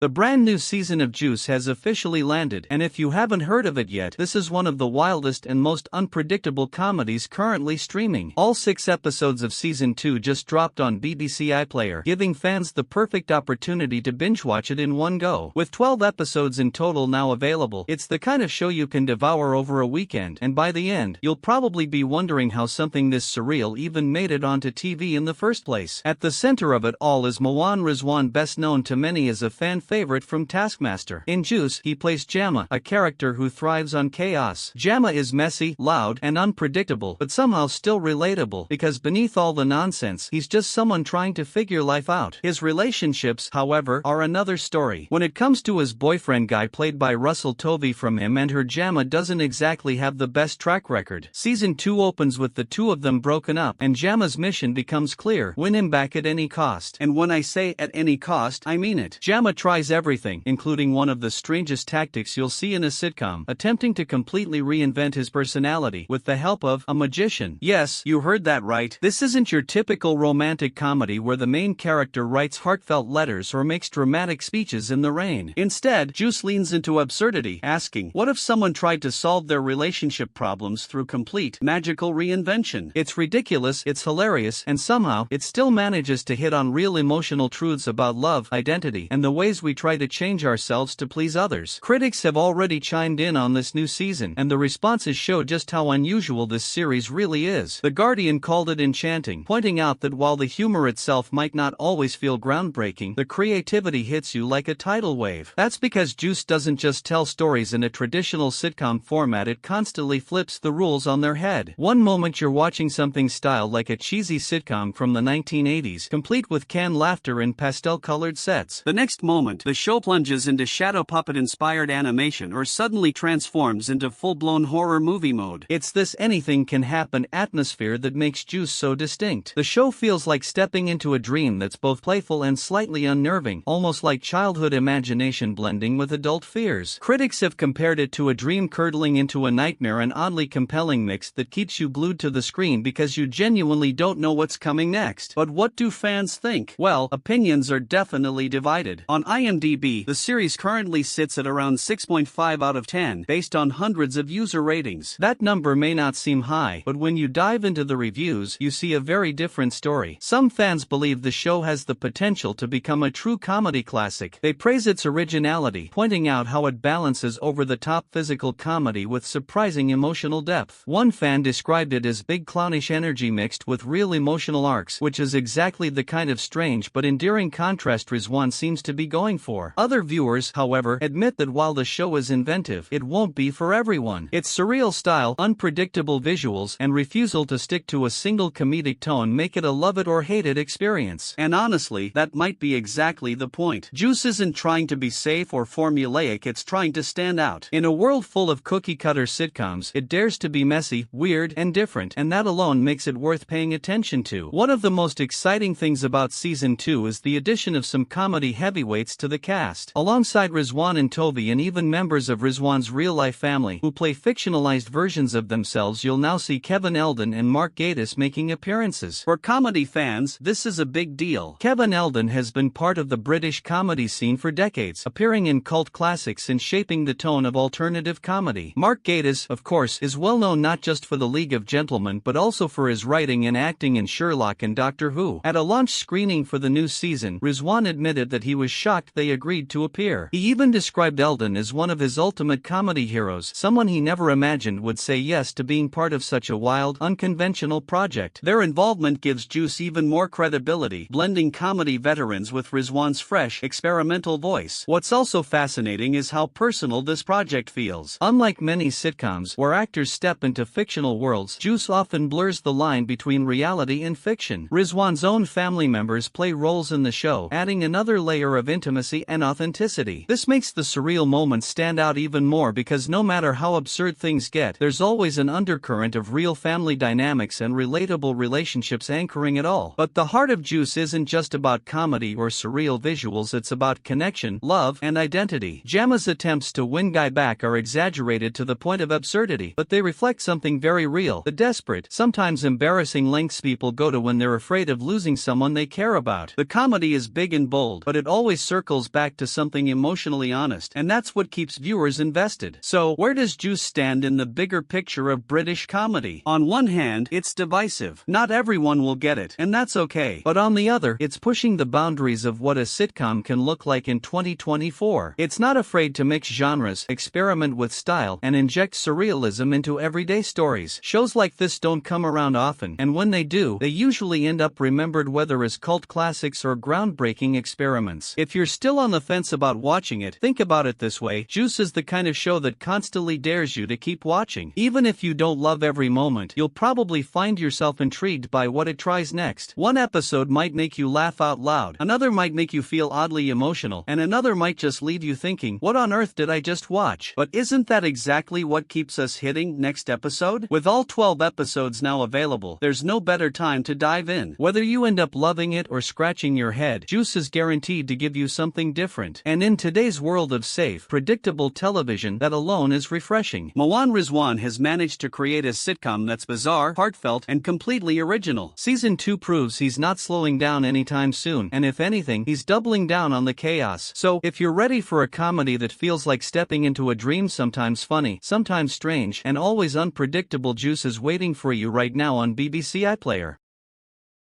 The brand new season of Juice has officially landed, and if you haven't heard of it yet, this is one of the wildest and most unpredictable comedies currently streaming. All 6 episodes of season 2 just dropped on BBC iPlayer, giving fans the perfect opportunity to binge watch it in one go. With 12 episodes in total now available, it's the kind of show you can devour over a weekend, and by the end, you'll probably be wondering how something this surreal even made it onto TV in the first place. At the center of it all is Mawaan Rizwan, best known to many as a fan favorite from Taskmaster. In Juice, he plays Jamma, a character who thrives on chaos. Jamma is messy, loud, and unpredictable, but somehow still relatable, because beneath all the nonsense, he's just someone trying to figure life out. His relationships, however, are another story. When it comes to his boyfriend Guy, played by Russell Tovey, from him and her Jamma doesn't exactly have the best track record. Season 2 opens with the two of them broken up, and Jamma's mission becomes clear: win him back at any cost. And when I say at any cost, I mean it. Jamma tries everything, including one of the strangest tactics you'll see in a sitcom, attempting to completely reinvent his personality with the help of a magician. Yes, you heard that right. This isn't your typical romantic comedy where the main character writes heartfelt letters or makes dramatic speeches in the rain. Instead, Juice leans into absurdity, asking, what if someone tried to solve their relationship problems through complete, magical reinvention? It's ridiculous, it's hilarious, and somehow, it still manages to hit on real emotional truths about love, identity, and the ways we try to change ourselves to please others. Critics have already chimed in on this new season, and the responses show just how unusual this series really is. The Guardian called it enchanting, pointing out that while the humor itself might not always feel groundbreaking, the creativity hits you like a tidal wave. That's because Juice doesn't just tell stories in a traditional sitcom format, it constantly flips the rules on their head. One moment you're watching something styled like a cheesy sitcom from the 1980s, complete with canned laughter and pastel-colored sets. The next moment, the show plunges into shadow puppet-inspired animation or suddenly transforms into full-blown horror movie mode. It's this anything-can-happen atmosphere that makes Juice so distinct. The show feels like stepping into a dream that's both playful and slightly unnerving, almost like childhood imagination blending with adult fears. Critics have compared it to a dream curdling into a nightmare, an oddly compelling mix that keeps you glued to the screen because you genuinely don't know what's coming next. But what do fans think? Well, opinions are definitely divided. On IMDb, the series currently sits at around 6.5 out of 10, based on hundreds of user ratings. That number may not seem high, but when you dive into the reviews, you see a very different story. Some fans believe the show has the potential to become a true comedy classic. They praise its originality, pointing out how it balances over-the-top physical comedy with surprising emotional depth. One fan described it as big clownish energy mixed with real emotional arcs, which is exactly the kind of strange but endearing contrast Rizwan seems to be going for. Other viewers, however, admit that while the show is inventive, it won't be for everyone. Its surreal style, unpredictable visuals, and refusal to stick to a single comedic tone make it a love-it-or-hate-it experience. And honestly, that might be exactly the point. Juice isn't trying to be safe or formulaic, it's trying to stand out. In a world full of cookie-cutter sitcoms, it dares to be messy, weird, and different, and that alone makes it worth paying attention to. One of the most exciting things about Season 2 is the addition of some comedy heavyweights to the cast. Alongside Rizwan and Tovey and even members of Rizwan's real-life family who play fictionalized versions of themselves, you'll now see Eldon and Gatiss making appearances. For comedy fans, this is a big deal. Eldon has been part of the British comedy scene for decades, appearing in cult classics and shaping the tone of alternative comedy. Gatiss, of course, is well known not just for The League of Gentlemen but also for his writing and acting in Sherlock and Doctor Who. At a launch screening for the new season, Rizwan admitted that he was shocked they agreed to appear. He even described Eldon as one of his ultimate comedy heroes, someone he never imagined would say yes to being part of such a wild, unconventional project. Their involvement gives Juice even more credibility, blending comedy veterans with Rizwan's fresh, experimental voice. What's also fascinating is how personal this project feels. Unlike many sitcoms, where actors step into fictional worlds, Juice often blurs the line between reality and fiction. Rizwan's own family members play roles in the show, adding another layer of intimacy and authenticity. This makes the surreal moments stand out even more because no matter how absurd things get, there's always an undercurrent of real family dynamics and relatable relationships anchoring it all. But the heart of Juice isn't just about comedy or surreal visuals, it's about connection, love, and identity. Jamma's attempts to win Guy back are exaggerated to the point of absurdity, but they reflect something very real: the desperate, sometimes embarrassing lengths people go to when they're afraid of losing someone they care about. The comedy is big and bold, but it always circles circles back to something emotionally honest, and that's what keeps viewers invested. So, where does Juice stand in the bigger picture of British comedy? On one hand, it's divisive. Not everyone will get it, and that's okay. But on the other, it's pushing the boundaries of what a sitcom can look like in 2024. It's not afraid to mix genres, experiment with style, and inject surrealism into everyday stories. Shows like this don't come around often, and when they do, they usually end up remembered whether as cult classics or groundbreaking experiments. If you're still on the fence about watching it, think about it this way: Juice is the kind of show that constantly dares you to keep watching. Even if you don't love every moment, you'll probably find yourself intrigued by what it tries next. One episode might make you laugh out loud, another might make you feel oddly emotional, and another might just leave you thinking, what on earth did I just watch? But isn't that exactly what keeps us hitting next episode? With all 12 episodes now available, there's no better time to dive in. Whether you end up loving it or scratching your head, Juice is guaranteed to give you something different. And in today's world of safe, predictable television, that alone is refreshing. Mawaan Rizwan has managed to create a sitcom that's bizarre, heartfelt, and completely original. Season 2 proves he's not slowing down anytime soon, and if anything, he's doubling down on the chaos. So, if you're ready for a comedy that feels like stepping into a dream, sometimes funny, sometimes strange, and always unpredictable, Juice is waiting for you right now on BBC iPlayer.